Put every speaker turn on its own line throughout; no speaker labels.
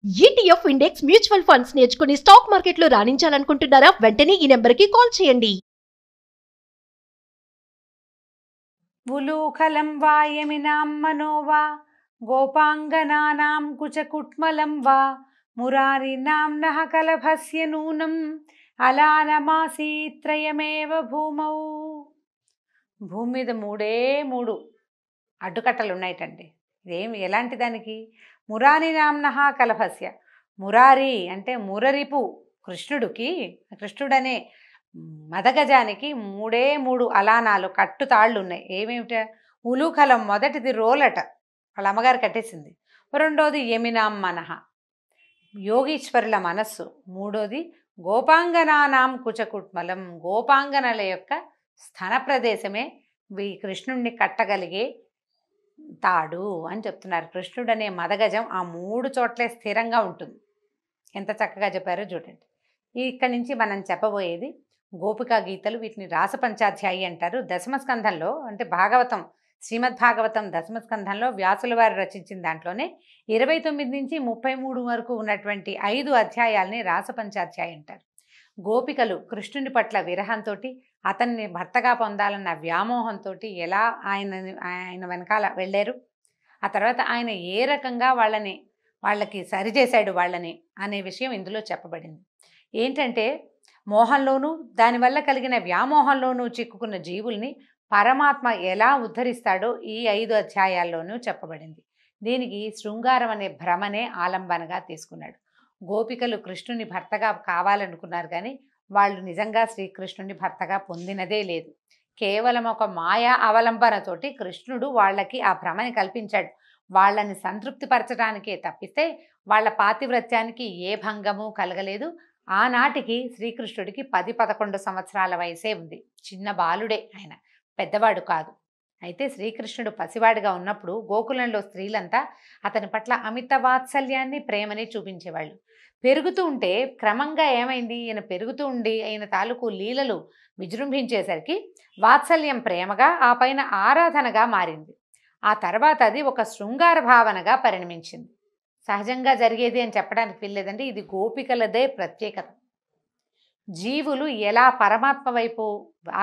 ETF index mutual funds నేర్చుకుని stock మార్కెట్లో రాణించాలనుకుంటున్నారా? వెంటనే ఈ నెంబర్కి కాల్ చేయండి.
ఉలూఖలం వా యమినాం మనో వా గోపాంగనానాం కుచకుట్మలం వా మురారినాం నః కలభస్య నూనం అలానమాసీత్రయమేవ భూమౌ. భూమి మీద మూడే మూడు అడ్డుకట్టలు ఉన్నాయటండి. ఇదేమి ఎలాంటి దానికి? మురారి నామ్నః కలభస్య. మురారి అంటే మురరిపు కృష్ణుడికి, కృష్ణుడనే మదగజానికి మూడే మూడు అలానాలు కట్టుతాళ్ళు ఉన్నాయి. ఏమేమిట? ఉలూఖలం మొదటిది రోలట, వాళ్ళ అమ్మగారు కట్టేసింది. రెండోది యమినాం మనః యోగీశ్వరుల మనస్సు. మూడోది గోపాంగనానాం కుచకుట్మలం గోపాంగనల యొక్క స్థన ప్రదేశమే కృష్ణుణ్ణి కట్టగలిగే తాడు అని చెప్తున్నారు. కృష్ణుడు అనే మదగజం ఆ మూడు చోట్లే స్థిరంగా ఉంటుంది. ఎంత చక్కగా చెప్పారో చూడండి. ఇక్కడి నుంచి మనం చెప్పబోయేది గోపికా గీతలు. వీటిని రాసపంచాధ్యాయి అంటారు. దశమస్కంధంలో అంటే భాగవతం, శ్రీమద్భాగవతం దశమస్కంధంలో వ్యాసుల వారు రచించిన దాంట్లోనే 29 నుంచి 33 వరకు ఉన్నటువంటి 5 అధ్యాయాల్ని రాసపంచాధ్యాయి అంటారు. గోపికలు కృష్ణుని పట్ల విరహంతో, అతన్ని భర్తగా పొందాలన్న వ్యామోహంతో ఎలా ఆయన వెనకాల వెళ్ళారు, ఆ తర్వాత ఆయన ఏ రకంగా వాళ్ళకి సరిచేశాడు వాళ్ళని అనే విషయం ఇందులో చెప్పబడింది. ఏంటంటే మోహంలోనూ దానివల్ల కలిగిన వ్యామోహంలోనూ చిక్కుకున్న జీవుల్ని పరమాత్మ ఎలా ఉద్ధరిస్తాడో ఈ 5 అధ్యాయాల్లోనూ చెప్పబడింది. దీనికి శృంగారం అనే భ్రమనే ఆలంబనగా తీసుకున్నాడు. గోపికలు కృష్ణుని భర్తగా కావాలనుకున్నారు, కానీ వాళ్ళు నిజంగా శ్రీకృష్ణుని భర్తగా పొందినదే లేదు. కేవలం ఒక మాయా అవలంబనతోటి కృష్ణుడు వాళ్ళకి ఆ భ్రమని కల్పించాడు. వాళ్ళని సంతృప్తిపరచడానికే తప్పిస్తే వాళ్ళ పాతివ్రత్యానికి ఏ భంగము కలగలేదు. ఆనాటికి శ్రీకృష్ణుడికి 10-11 సంవత్సరాల వయసే ఉంది. చిన్న బాలుడే ఆయన, పెద్దవాడు కాదు. అయితే శ్రీకృష్ణుడు పసివాడిగా ఉన్నప్పుడు గోకులంలో స్త్రీలంతా అతని పట్ల అమిత వాత్సల్యాన్ని, ప్రేమని చూపించేవాళ్ళు. పెరుగుతూ ఉంటే క్రమంగా ఏమైంది, ఈయన పెరుగుతూ ఉండి ఆయన తాలూకు లీలలు విజృంభించేసరికి వాత్సల్యం ప్రేమగా, ఆ పైన ఆరాధనగా మారింది. ఆ తర్వాత అది ఒక శృంగార భావనగా పరిణమించింది. సహజంగా జరిగేది అని చెప్పడానికి వీల్లేదండి. ఇది గోపికలదే ప్రత్యేకత. జీవులు ఎలా పరమాత్మ వైపు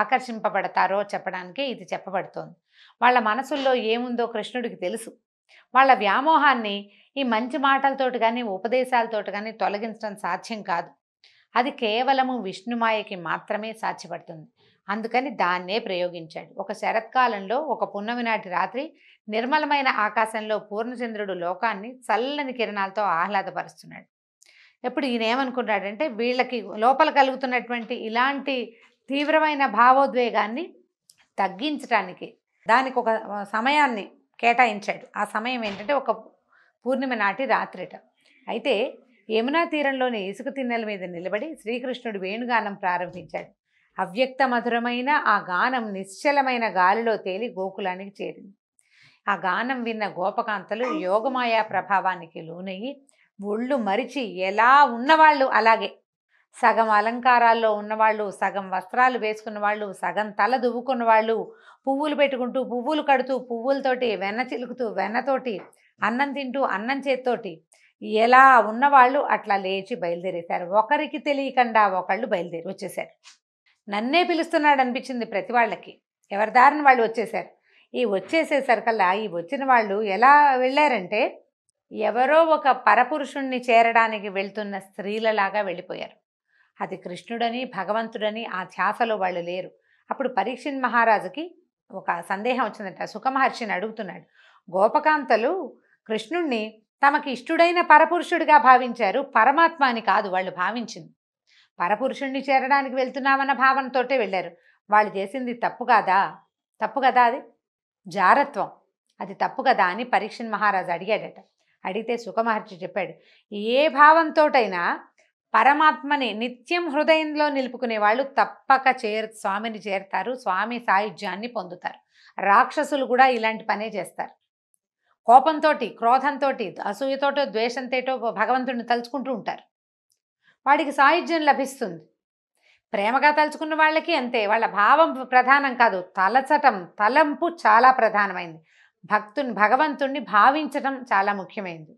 ఆకర్షింపబడతారో చెప్పడానికే ఇది చెప్పబడుతోంది. వాళ్ళ మనసుల్లో ఏముందో కృష్ణుడికి తెలుసు. వాళ్ళ వ్యామోహాన్ని ఈ మంచి మాటలతోటి కానీ ఉపదేశాలతోటి కానీ తొలగించడం సాధ్యం కాదు. అది కేవలము విష్ణుమాయకి మాత్రమే సాధ్యపడుతుంది. అందుకని దాన్నే ప్రయోగించాడు. ఒక శరత్కాలంలో ఒక పున్నమి నాటి రాత్రి నిర్మలమైన ఆకాశంలో పూర్ణచంద్రుడు లోకాన్ని చల్లని కిరణాలతో ఆహ్లాదపరుస్తున్నాడు. ఎప్పుడు ఈయన ఏమనుకున్నాడంటే వీళ్ళకి లోపల కలుగుతున్నటువంటి ఇలాంటి తీవ్రమైన భావోద్వేగాన్ని తగ్గించడానికి దానికి ఒక సమయాన్ని కేటాయించాడు. ఆ సమయం ఏంటంటే ఒక పూర్ణిమ నాటి రాత్రిట. అయితే యమునా తీరంలోని ఇసుక తిన్నెల మీద నిలబడి శ్రీకృష్ణుడు వేణుగానం ప్రారంభించాడు. అవ్యక్త మధురమైన ఆ గానం నిశ్చలమైన గాలిలో తేలి గోకులానికి చేరింది. ఆ గానం విన్న గోపకాంతలు యోగమాయా ప్రభావానికి లోనయ్యి ఒళ్ళు మరిచి ఎలా ఉన్నవాళ్ళు అలాగే సగం అలంకారాల్లో ఉన్నవాళ్ళు, సగం వస్త్రాలు వేసుకున్న వాళ్ళు, సగం తల దువ్వుకున్న వాళ్ళు, పువ్వులు పెట్టుకుంటూ పువ్వులు కడుతూ పువ్వులతోటి వెన్న చిలుకుతూ వెన్నతోటి అన్నం తింటూ అన్నం చేత్తోటి ఎలా ఉన్నవాళ్ళు అట్లా లేచి బయలుదేరేశారు. ఒకరికి తెలియకుండా ఒకళ్ళు బయలుదేరి వచ్చేసారు. నన్నే పిలుస్తున్నాడు అనిపించింది ప్రతి వాళ్ళకి. ఎవరి దారిని వాళ్ళు వచ్చేసారు. ఈ వచ్చేసేసరికల్లా ఈ వచ్చిన వాళ్ళు ఎలా వెళ్ళారంటే ఎవరో ఒక పరపురుషుణ్ణి చేరడానికి వెళ్తున్న స్త్రీలలాగా వెళ్ళిపోయారు. అది కృష్ణుడని భగవంతుడని ఆ ధ్యాసలో వాళ్ళు లేరు. అప్పుడు పరీక్షిత్ మహారాజుకి ఒక సందేహం వచ్చిందంట. సుఖమహర్షిని అడుగుతున్నాడు, గోపకాంతలు కృష్ణుణ్ణి తమకి ఇష్టుడైన పరపురుషుడిగా భావించారు, పరమాత్మ అని కాదు వాళ్ళు భావించింది. పరపురుషుణ్ణి చేరడానికి వెళ్తున్నామన్న భావనతోటే వెళ్ళారు. వాళ్ళు చేసింది తప్పు కాదా? తప్పు కదా, అది జారత్వం, అది తప్పు కదా అని పరీక్షిత్ మహారాజు అడిగాడట. అడిగితే సుఖమహర్షి చెప్పాడు, ఏ భావంతోటైనా పరమాత్మని నిత్యం హృదయంలో నిలుపుకునే వాళ్ళు తప్పక స్వామిని చేరుతారు, స్వామి సాయుధ్యాన్ని పొందుతారు. రాక్షసులు కూడా ఇలాంటి పనే చేస్తారు. కోపంతో, క్రోధంతో, అసూయతోటో ద్వేషంతోటో భగవంతుడిని తలుచుకుంటూ ఉంటారు. వాడికి సాయుధ్యం లభిస్తుంది. ప్రేమగా తలుచుకున్న వాళ్ళకి అంతే. వాళ్ళ భావం ప్రధానం కాదు, తలచటం, తలంపు చాలా ప్రధానమైంది. భగవంతుణ్ణి భావించటం చాలా ముఖ్యమైనది.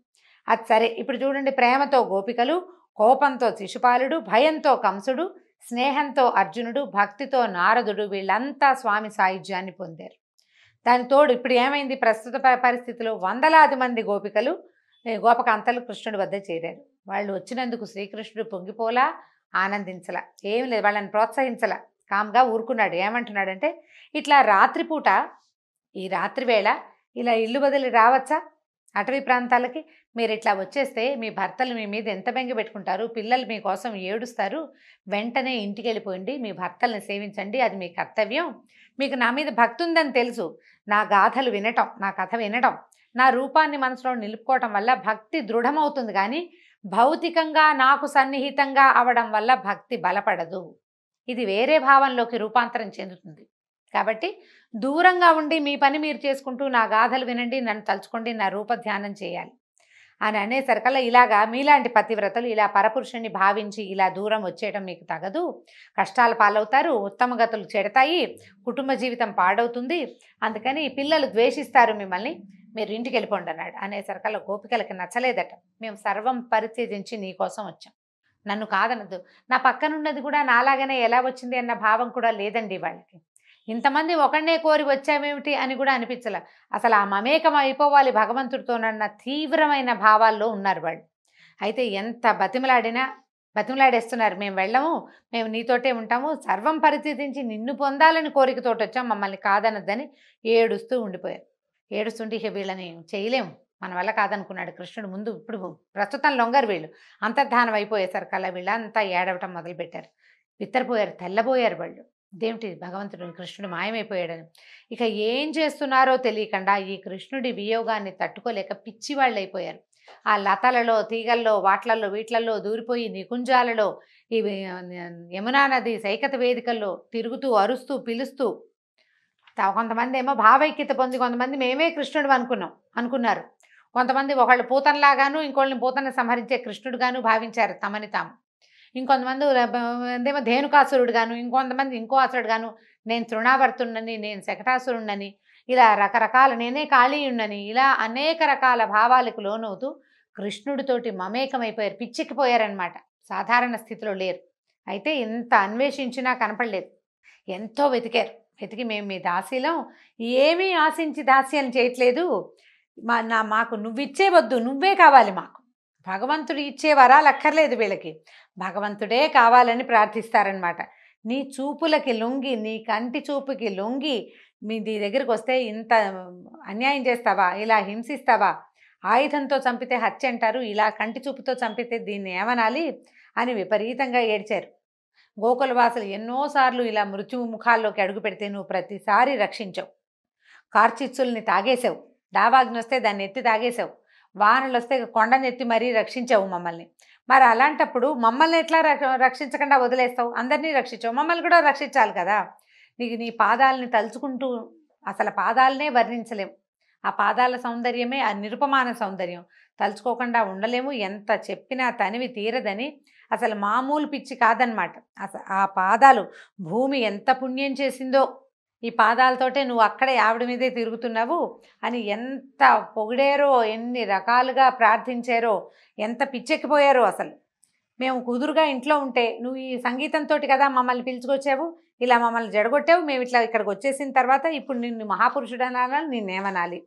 అది సరే. ఇప్పుడు చూడండి, ప్రేమతో గోపికలు, కోపంతో శిశుపాలుడు, భయంతో కంసుడు, స్నేహంతో అర్జునుడు, భక్తితో నారదుడు, వీళ్ళంతా స్వామి సాయుధ్యాన్ని పొందారు. దాని తోడు ఇప్పుడు ఏమైంది, ప్రస్తుత పరిస్థితిలో వందలాది మంది గోపికలు గోపకాంతలు కృష్ణుడి వద్ద చేరారు. వాళ్ళు వచ్చినందుకు శ్రీకృష్ణుడు పొంగిపోలా, ఆనందించలా, ఏం లేదు, వాళ్ళని ప్రోత్సహించలా, కామ్గా ఊరుకున్నాడు. ఏమంటున్నాడంటే, ఇట్లా రాత్రిపూట, ఈ రాత్రి వేళ ఇలా ఇల్లు వదిలి రావచ్చా అటవీ ప్రాంతాలకి? మీరు ఇట్లా వచ్చేస్తే మీ భర్తలు మీ మీద ఎంత బెంగ పెట్టుకుంటారు, పిల్లలు మీకోసం ఏడుస్తారు. వెంటనే ఇంటికి వెళ్ళిపోయింది, మీ భర్తల్ని సేవించండి, అది మీ కర్తవ్యం. మీకు నా మీద భక్తి ఉందని తెలుసు. నా గాథలు వినటం, నా కథ వినటం, నా రూపాన్ని మనసులో నిలుపుకోవటం వల్ల భక్తి దృఢమవుతుంది, కానీ భౌతికంగా నాకు సన్నిహితంగా అవడం వల్ల భక్తి బలపడదు. ఇది వేరే భావంలోకి రూపాంతరం చెందుతుంది. కాబట్టి దూరంగా ఉండి మీ పని మీరు చేసుకుంటూ నా గాథలు వినండి, నన్ను తలుచుకోండి, నా రూప ధ్యానం చేయాలి అని అనేసరికల్లా, ఇలాగా మీలాంటి పతివ్రతలు ఇలా పరపురుషుణ్ణి భావించి ఇలా దూరం వచ్చేయడం మీకు తగదు, కష్టాల పాలవుతారు, ఉత్తమ గతులు చెడతాయి, కుటుంబ జీవితం పాడవుతుంది, అందుకని పిల్లలు ద్వేషిస్తారు మిమ్మల్ని, మీరు ఇంటికి వెళ్ళిపోండి అన్నాడు. అనేసరికల్లా గోపికలకి నచ్చలేదట. మేము సర్వం పరిత్యజించి నీ కోసం వచ్చాం, నన్ను కాదనద్దు. నా పక్కనున్నది కూడా నాలాగనే ఎలా వచ్చింది అన్న భావం కూడా లేదండి వాళ్ళకి. ఇంతమంది ఒకడినే కోరి వచ్చామేమిటి అని కూడా అనిపించలే. అసలు ఆ మమేకం అయిపోవాలి భగవంతుడితోనన్న తీవ్రమైన భావాల్లో ఉన్నారు వాళ్ళు. అయితే ఎంత బతిమలాడేస్తున్నారు, మేము వెళ్ళము, మేము నీతోటే ఉంటాము, సర్వం పరిత్యజించి నిన్ను పొందాలని కోరికతోటి వచ్చాం, మమ్మల్ని కాదనద్దని ఏడుస్తూ ఉండిపోయారు. ఏడుస్తుంటే ఇక వీళ్ళని చేయలేము, మన వల్ల కాదనుకున్నాడు కృష్ణుడు. ముందు ఇప్పుడు ప్రస్తుతం లొంగరు వీళ్ళు, అంతర్ధానం అయిపోయేసరికల్లా వీళ్ళంతా ఏడవటం మొదలుపెట్టారు. బిత్తరపోయారు, తెల్లబోయారు వాళ్ళు. ఇదేమిటి, భగవంతుడు కృష్ణుడు మాయమైపోయాడని. ఇక ఏం చేస్తున్నారో తెలియకుండా ఈ కృష్ణుడి వియోగాన్ని తట్టుకోలేక పిచ్చివాళ్ళు అయిపోయారు. ఆ లతలలో, తీగల్లో, వాట్లల్లో, వీట్లల్లో దూరిపోయి నికుంజాలలో, ఈ యమునా నది సైకత వేదికల్లో తిరుగుతూ అరుస్తూ పిలుస్తూ, కొంతమంది ఏమో భావైక్యత పొంది, కొంతమంది మేమే కృష్ణుడు అనుకున్నారు. కొంతమంది ఒకళ్ళు పూతనలాగాను, ఇంకోళ్ళని పూతన సంహరించే కృష్ణుడుగాను భావించారు తమని తాము. ఇంకొంతమంది ఏమో ధేనుకాసురుడు గాను, ఇంకొంతమంది ఇంకో అసురుడు గాను, నేను తృణావర్తున్నని, నేను శకటాసురుణ్ణని, ఇలా రకరకాల, నేనే కాళీయుణ్ణని, ఇలా అనేక రకాల భావాలకు లోనవుతూ కృష్ణుడితోటి మమేకమైపోయారు, పిచ్చెక్కిపోయారనమాట. సాధారణ స్థితిలో లేరు. అయితే ఇంత అన్వేషించినా కనపడలేదు. ఎంతో వెతికి మేము మీ దాసీలం, ఏమీ ఆశించి దాస్యం చేయట్లేదు, మాకు నువ్విచ్చే వద్దు, నువ్వే కావాలి మాకు. భగవంతుడు ఇచ్చే వరాలు అక్కర్లేదు వీళ్ళకి, భగవంతుడే కావాలని ప్రార్థిస్తారనమాట. నీ చూపులకి లొంగి, నీ కంటి చూపుకి లొంగి నీ దగ్గరికి వస్తే ఇంత అన్యాయం చేస్తావా, ఇలా హింసిస్తావా, ఆయుధంతో చంపితే హత్య అంటారు, ఇలా కంటి చూపుతో చంపితే దీన్ని ఏమనాలి అని విపరీతంగా ఏడ్చారు. గోకులవాసులు ఎన్నోసార్లు ఇలా మృత్యువు ముఖాల్లోకి అడుగు పెడితే నువ్వు ప్రతిసారి రక్షించావు. కార్చిచ్చుల్ని తాగేసావు, దావాగ్ని వస్తే దాన్ని ఎత్తి తాగేసావు, వానలు వస్తే కొండనెత్తి మరీ రక్షించావు మమ్మల్ని. మరి అలాంటప్పుడు మమ్మల్ని ఎట్లా రక్షించకుండా వదిలేస్తావు? అందరినీ రక్షించావు, మమ్మల్ని కూడా రక్షించాలి కదా. నీ పాదాలని తలుచుకుంటూ అసలు పాదాలనే వర్ణించలేము. ఆ పాదాల సౌందర్యమే ఆ నిరుపమాన సౌందర్యం, తలుచుకోకుండా ఉండలేము. ఎంత చెప్పినా తనివి తీరదని, అసలు మామూలు పిచ్చి కాదనమాట. ఆ పాదాలు, భూమి ఎంత పుణ్యం చేసిందో ఈ పాదాలతోటే నువ్వు అక్కడే ఆవిడ మీదే తిరుగుతున్నావు అని ఎంత పొగిడారో, ఎన్ని రకాలుగా ప్రార్థించారో, ఎంత పిచ్చెక్కిపోయారో. అసలు మేము కుదురుగా ఇంట్లో ఉంటే నువ్వు ఈ సంగీతంతో కదా మమ్మల్ని పిలుచుకొచ్చావు, ఇలా మమ్మల్ని జడగొట్టావు, మేము ఇట్లా ఇక్కడికి వచ్చేసిన తర్వాత ఇప్పుడు నిన్ను మహాపురుషుడు అనాలి, నిన్నేమనాలి,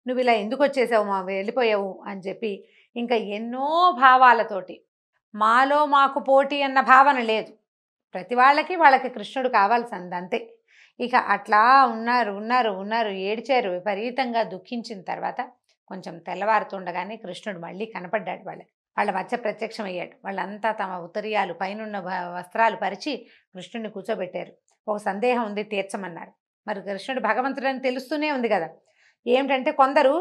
నువ్వు ఇలా ఎందుకు వచ్చేసావు, వెళ్ళిపోయావు అని చెప్పి ఇంకా ఎన్నో భావాలతోటి. మాలో మాకు పోటీ అన్న భావన లేదు, ప్రతి వాళ్ళకి కృష్ణుడు కావాల్సింది అంతే. ఇక అట్లా ఉన్నారు ఏడ్చారు, విపరీతంగా దుఃఖించిన తర్వాత కొంచెం తెల్లవారుతుండగానే కృష్ణుడు మళ్ళీ కనపడ్డాడు. వాళ్ళ మధ్య ప్రత్యక్షమయ్యాడు. వాళ్ళంతా తమ ఉత్తరీయాలు, పైనున్న వస్త్రాలు పరిచి కృష్ణుడిని కూర్చోబెట్టారు. ఒక సందేహం ఉంది, తీర్చమన్నారు. మరి కృష్ణుడు భగవంతుడని తెలుస్తూనే ఉంది కదా. ఏమిటంటే, కొందరు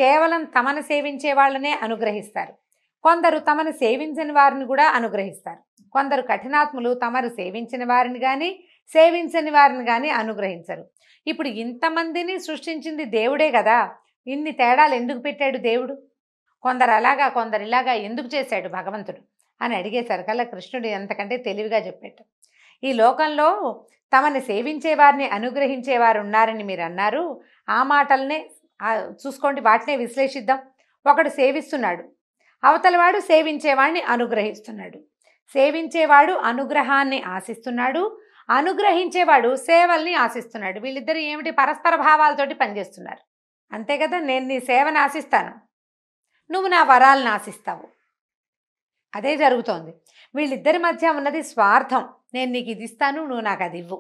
కేవలం తమను సేవించే వాళ్ళనే అనుగ్రహిస్తారు, కొందరు తమను సేవించని వారిని కూడా అనుగ్రహిస్తారు, కొందరు కఠినాత్ములు తమరు సేవించిన వారిని కానీ సేవించని వారిని కానీ అనుగ్రహించరు. ఇప్పుడు ఇంతమందిని సృష్టించింది దేవుడే కదా, ఇన్ని తేడాలు ఎందుకు పెట్టాడు దేవుడు? కొందరు అలాగా, కొందరు ఇలాగా ఎందుకు చేశాడు భగవంతుడు అని అడిగేసరికల్లా కృష్ణుడు ఎంతకంటే తెలివిగా చెప్పాడు. ఈ లోకంలో తమని సేవించే వారిని అనుగ్రహించేవారు ఉన్నారని మీరు అన్నారు. ఆ మాటలనే చూసుకోండి, వాటినే విశ్లేషిద్దాం. ఒకడు సేవిస్తున్నాడు, అవతలవాడు సేవించేవాడిని అనుగ్రహిస్తున్నాడు. సేవించేవాడు అనుగ్రహాన్ని ఆశిస్తున్నాడు, అనుగ్రహించేవాడు సేవల్ని ఆశిస్తున్నాడు. వీళ్ళిద్దరు ఏమిటి, పరస్పర భావాలతోటి పనిచేస్తున్నారు. అంతే కదా, నేను నీ సేవను ఆశిస్తాను, నువ్వు నా వరాలను ఆశిస్తావు. అదే జరుగుతోంది. వీళ్ళిద్దరి మధ్య ఉన్నది స్వార్థం. నేను నీకు ఇది ఇస్తాను, నువ్వు నాకు అది ఇవ్వు.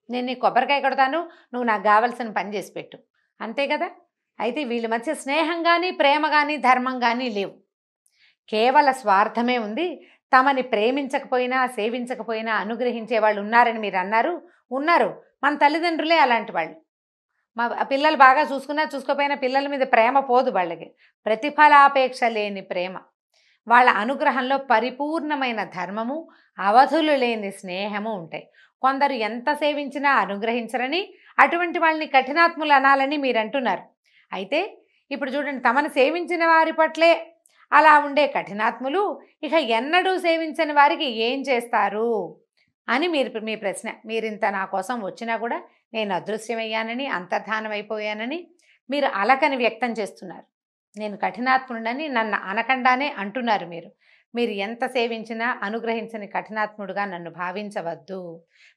నేను నీకు కొబ్బరికాయ కొడతాను, నువ్వు నాకు కావలసిన పని చేసి పెట్టు. అంతే కదా. అయితే వీళ్ళ మధ్య స్నేహం కానీ, ప్రేమ కానీ, ధర్మం కానీ లేవు. కేవల స్వార్థమే ఉంది. తమని ప్రేమించకపోయినా, సేవించకపోయినా అనుగ్రహించే వాళ్ళు ఉన్నారని మీరు అన్నారు. ఉన్నారు. మన తల్లిదండ్రులే అలాంటి వాళ్ళు. మా పిల్లలు బాగా చూసుకున్నా చూసుకోకపోయినా పిల్లల మీద ప్రేమ పోదు వాళ్ళకి. ప్రతిఫలాపేక్ష లేని ప్రేమ. వాళ్ళ అనుగ్రహంలో పరిపూర్ణమైన ధర్మము, అవధులు లేని స్నేహము ఉంటాయి. కొందరు ఎంత సేవించినా అనుగ్రహించరని, అటువంటి వాళ్ళని కఠినాత్ములు అనాలని మీరు అంటున్నారు. అయితే ఇప్పుడు చూడండి, తమను సేవించిన వారి పట్లే అలా ఉండే కఠినాత్ములు ఇక ఎన్నడూ సేవించని వారికి ఏం చేస్తారు అని మీ ప్రశ్న. మీరింత నా కోసం వచ్చినా కూడా నేను అదృశ్యమయ్యానని, అంతర్ధానం అయిపోయానని మీరు అలకని వ్యక్తం చేస్తున్నారు. నేను కఠినాత్ముడని నన్ను అనకుండానే అంటున్నారు. మీరు ఎంత సేవించినా అనుగ్రహించని కఠినాత్ముడుగా నన్ను భావించవద్దు.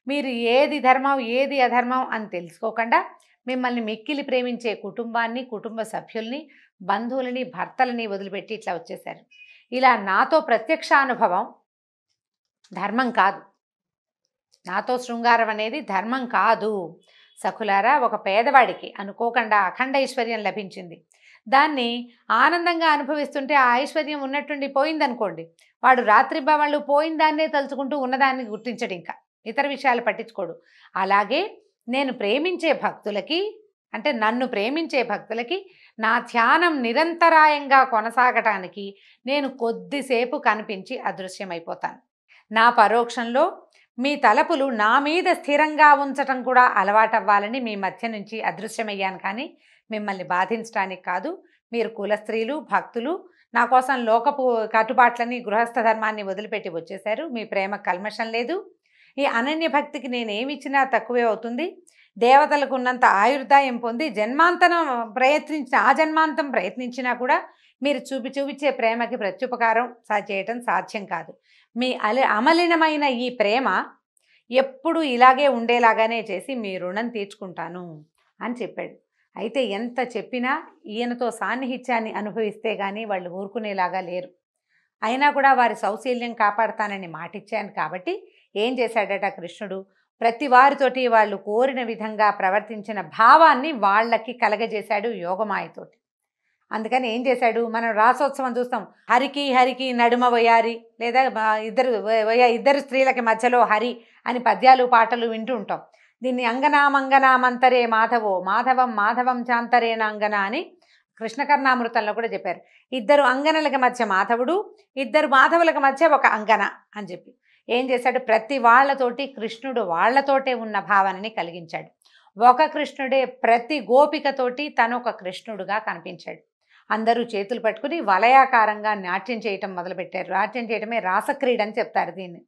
మీరు ఏది ధర్మం ఏది అధర్మం అని తెలుసుకోకుండా మిమ్మల్ని మిక్కిలి ప్రేమించే కుటుంబాన్ని, కుటుంబ సభ్యుల్ని, బంధువులని, భర్తలని వదిలిపెట్టి ఇట్లా వచ్చేశారు. ఇలా నాతో ప్రత్యక్ష అనుభవం ధర్మం కాదు. నాతో శృంగారం అనేది ధర్మం కాదు. సఖులారా, ఒక పేదవాడికి అనుకోకుండా అఖండ ఐశ్వర్యం లభించింది. దాన్ని ఆనందంగా అనుభవిస్తుంటే ఆ ఐశ్వర్యం ఉన్నట్టుండి పోయిందనుకోండి, వాడు రాత్రింబవళ్ళు పోయిన దాన్నే తలుచుకుంటూ ఉన్నదాన్ని గుర్తించడు, ఇంకా ఇతర విషయాలు పట్టించుకోడు. అలాగే నేను ప్రేమించే భక్తులకి, అంటే నన్ను ప్రేమించే భక్తులకి నా ధ్యానం నిరంతరాయంగా కొనసాగటానికి నేను కొద్దిసేపు కనిపించి అదృశ్యమైపోతాను. నా పరోక్షంలో మీ తలపులు నా మీద స్థిరంగా ఉంచటం కూడా అలవాటవ్వాలని మీ మధ్య నుంచి అదృశ్యమయ్యాను, కానీ మిమ్మల్ని బాధించడానికి కాదు. మీరు కులస్త్రీలు, భక్తులు, నా కోసం లోకపు కట్టుబాట్లని, గృహస్థ ధర్మాన్ని వదిలిపెట్టి వచ్చేశారు. మీ ప్రేమ కల్మషం లేదు. ఈ అనన్య భక్తికి నేనేమిచ్చినా తక్కువే అవుతుంది. దేవతలకు ఉన్నంత ఆయుర్దాయం పొంది ఆ జన్మాంతం ప్రయత్నించినా కూడా మీరు చూపించే ప్రేమకి ప్రత్యుపకారం చేయటం సాధ్యం కాదు. మీ అమలినమైన ఈ ప్రేమ ఎప్పుడు ఇలాగే ఉండేలాగానే చేసి మీ రుణం తీర్చుకుంటాను అని చెప్పాడు. అయితే ఎంత చెప్పినా ఈయనతో సాన్నిహిత్యాన్ని అనుభవిస్తే కానీ వాళ్ళు ఊరుకునేలాగా లేరు. అయినా కూడా వారి సౌశీల్యం కాపాడతానని మాటిచ్చాను కాబట్టి ఏం చేశాడట కృష్ణుడు, ప్రతి వారితోటి వాళ్ళు కోరిన విధంగా ప్రవర్తించిన భావాన్ని వాళ్ళకి కలగజేశాడు యోగమాయతోటి. అందుకని ఏం చేశాడు, మనం రాసోత్సవం చూస్తాం, హరికి నడుమ వయారి, లేదా ఇద్దరు స్త్రీలకి మధ్యలో హరి అని పద్యాలు పాటలు వింటూ ఉంటాం. దీన్ని అంగనామంతరే మాధవం చాంతరేన అంగన అని కృష్ణకర్ణామృతంలో కూడా చెప్పారు. ఇద్దరు అంగనలకి మధ్య మాధవుడు, ఇద్దరు మాధవులకు మధ్య ఒక అంగన అని చెప్పి ఏం చేశాడు, ప్రతి వాళ్ళతోటి కృష్ణుడు వాళ్ళతోటే ఉన్న భావనని కలిగించాడు. ఒక కృష్ణుడే ప్రతి గోపికతోటి తను ఒక కృష్ణుడుగా కనిపించాడు. అందరూ చేతులు పట్టుకుని వలయాకారంగా నాట్యం చేయటం మొదలుపెట్టారు. నాట్యం చేయటమే రాసక్రీడ అని చెప్తారు దీన్ని.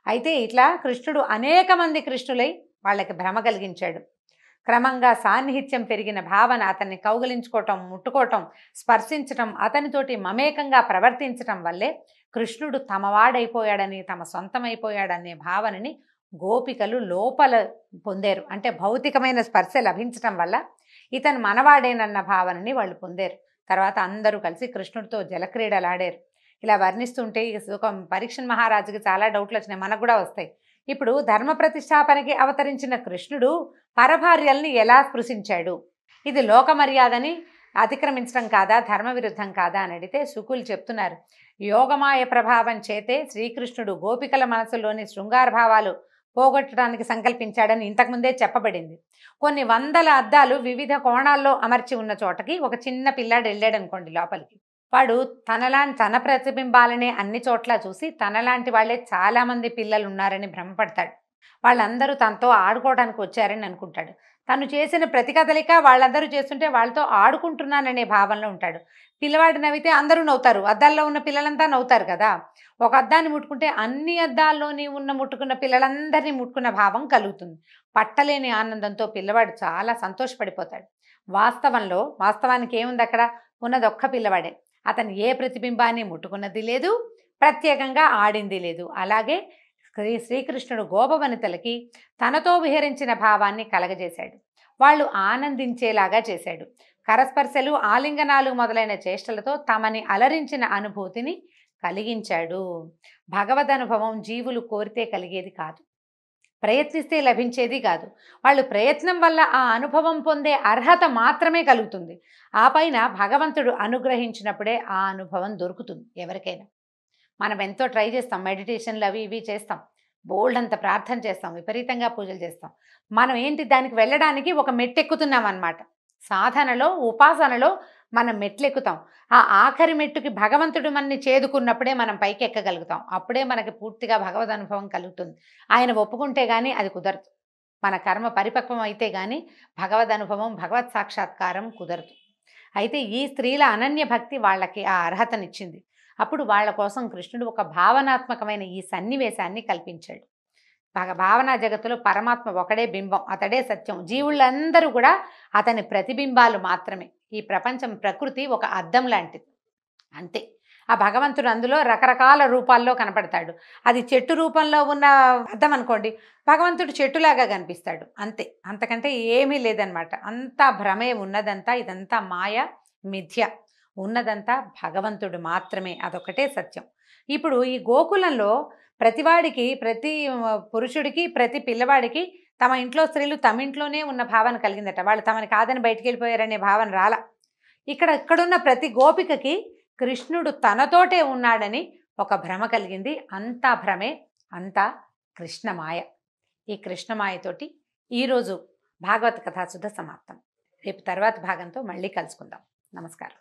అయితే ఇట్లా కృష్ణుడు అనేక మంది కృష్ణులై వాళ్ళకి భ్రమ కలిగించాడు. క్రమంగా సాన్నిహిత్యం పెరిగిన భావన, అతన్ని కౌగిలించుకోవటం, ముట్టుకోవటం, స్పర్శించటం, అతనితోటి మమేకంగా ప్రవర్తించటం వల్లే కృష్ణుడు తమవాడైపోయాడని, తమ సొంతమైపోయాడనే భావనని గోపికలు లోపల పొందారు. అంటే భౌతికమైన స్పర్శ లభించటం వల్ల ఇతను మనవాడేనన్న భావనని వాళ్ళు పొందారు. తర్వాత అందరూ కలిసి కృష్ణుడితో జలక్రీడలాడారు. ఇలా వర్ణిస్తుంటే ఒక పరీక్షణ్ మహారాజుకి చాలా డౌట్లు వచ్చినాయి, మనకు కూడా వస్తాయి. ఇప్పుడు ధర్మ ప్రతిష్టాపనకి అవతరించిన కృష్ణుడు పరభార్యల్ని ఎలా స్పృశించాడు, ఇది లోక మర్యాదని అతిక్రమించడం కాదా, ధర్మ విరుద్ధం కాదా అని అడిగితే శుకులు చెప్తున్నారు, యోగమాయ ప్రభావం చేతే శ్రీకృష్ణుడు గోపికల మనసులోని శృంగార భావాలు పోగొట్టడానికి సంకల్పించాడని ఇంతకుముందే చెప్పబడింది. కొన్ని వందల అద్దాలు వివిధ కోణాల్లో అమర్చి ఉన్న చోటకి ఒక చిన్న పిల్లాడు వెళ్ళాడు అనుకోండి లోపలికి. వాడు తన ప్రతిబింబాలనే అన్ని చోట్ల చూసి తనలాంటి వాళ్ళే చాలామంది పిల్లలు ఉన్నారని భ్రమపడతాడు. వాళ్ళందరూ తనతో ఆడుకోవడానికి వచ్చారని అనుకుంటాడు. తను చేసిన ప్రతి కదలిక వాళ్ళందరూ చేస్తుంటే వాళ్ళతో ఆడుకుంటున్నాననే భావనలో ఉంటాడు. పిల్లవాడు నవ్వితే అందరూ నవ్వుతారు, అద్దాల్లో ఉన్న పిల్లలంతా నవ్వుతారు కదా. ఒక అద్దాన్ని ముట్టుకుంటే అన్ని అద్దాల్లోని ముట్టుకున్న పిల్లలందరినీ ముట్టుకున్న భావం కలుగుతుంది. పట్టలేని ఆనందంతో పిల్లవాడు చాలా సంతోషపడిపోతాడు. వాస్తవానికి ఏముంది అక్కడ, ఉన్నది ఒక్క పిల్లవాడే. అతను ఏ ప్రతిబింబాన్ని ముట్టుకున్నది లేదు, ప్రత్యేకంగా ఆడింది లేదు. అలాగే శ్రీకృష్ణుడు గోపవనితలకి తనతో విహరించిన భావాన్ని కలగజేశాడు. వాళ్ళు ఆనందించేలాగా చేశాడు. కరస్పర్శలు, ఆలింగనాలు మొదలైన చేష్టలతో తమని అలరించిన అనుభూతిని కలిగించాడు. భగవద్ అనుభవం జీవులు కోరితే కలిగేది కాదు, ప్రయత్నిస్తే లభించేది కాదు. వాళ్ళు ప్రయత్నం వల్ల ఆ అనుభవం పొందే అర్హత మాత్రమే కలుగుతుంది. ఆ పైన భగవంతుడు అనుగ్రహించినప్పుడే ఆ అనుభవం దొరుకుతుంది ఎవరికైనా. మనం ఎంతో ట్రై చేస్తాం, మెడిటేషన్లు అవి ఇవి చేస్తాం, బోల్డ్ అంత ప్రార్థన చేస్తాం, విపరీతంగా పూజలు చేస్తాం. మనం ఏంటి దానికి వెళ్ళడానికి ఒక మెట్టెక్కుతున్నాం అన్నమాట. సాధనలో, ఉపాసనలో మనం మెట్లెక్కుతాం. ఆ ఆఖరి మెట్టుకి భగవంతుడు మనని చేదుకున్నప్పుడే మనం పైకి ఎక్కగలుగుతాం. అప్పుడే మనకి పూర్తిగా భగవద్ అనుభవం కలుగుతుంది. ఆయన ఒప్పుకుంటే కానీ అది కుదరదు. మన కర్మ పరిపక్వం అయితే కానీ భగవద్ అనుభవం, భగవత్ సాక్షాత్కారం కుదరదు. అయితే ఈ స్త్రీల అనన్య భక్తి వాళ్ళకి ఆ అర్హతనిచ్చింది. అప్పుడు వాళ్ళ కోసం కృష్ణుడు ఒక భావనాత్మకమైన ఈ సన్నివేశాన్ని కల్పించాడు. భావనా జగత్తులో పరమాత్మ ఒకడే బింబం, అతడే సత్యం. జీవులందరూ కూడా అతని ప్రతిబింబాలు మాత్రమే. ఈ ప్రపంచం, ప్రకృతి ఒక అద్దం లాంటిది, అంతే. ఆ భగవంతుడు అందులో రకరకాల రూపాల్లో కనపడతాడు. అది చెట్టు రూపంలో ఉన్న అద్దం అనుకోండి, భగవంతుడు చెట్టులాగా కనిపిస్తాడు, అంతే. అంతకంటే ఏమీ లేదనమాట. అంతా భ్రమే, ఉన్నదంతా ఇదంతా మాయ, మిథ్య. ఉన్నదంతా భగవంతుడు మాత్రమే, అదొకటే సత్యం. ఇప్పుడు ఈ గోకులంలో ప్రతివాడికి, ప్రతి పురుషుడికి, ప్రతి పిల్లవాడికి తమ ఇంట్లో స్త్రీలు తమ ఇంట్లోనే ఉన్న భావన కలిగిందట. వాళ్ళు తమని కాదని బయటికి వెళ్ళిపోయారనే భావన రాల. ఇక్కడున్న ప్రతి గోపికకి కృష్ణుడు తనతోటే ఉన్నాడని ఒక భ్రమ కలిగింది. అంతా భ్రమే, అంతా కృష్ణమాయ. ఈ కృష్ణమాయతోటి ఈరోజు భాగవత కథాసుధ సమాప్తం. రేపు తర్వాత భాగంతో మళ్ళీ కలుసుకుందాం. నమస్కారం.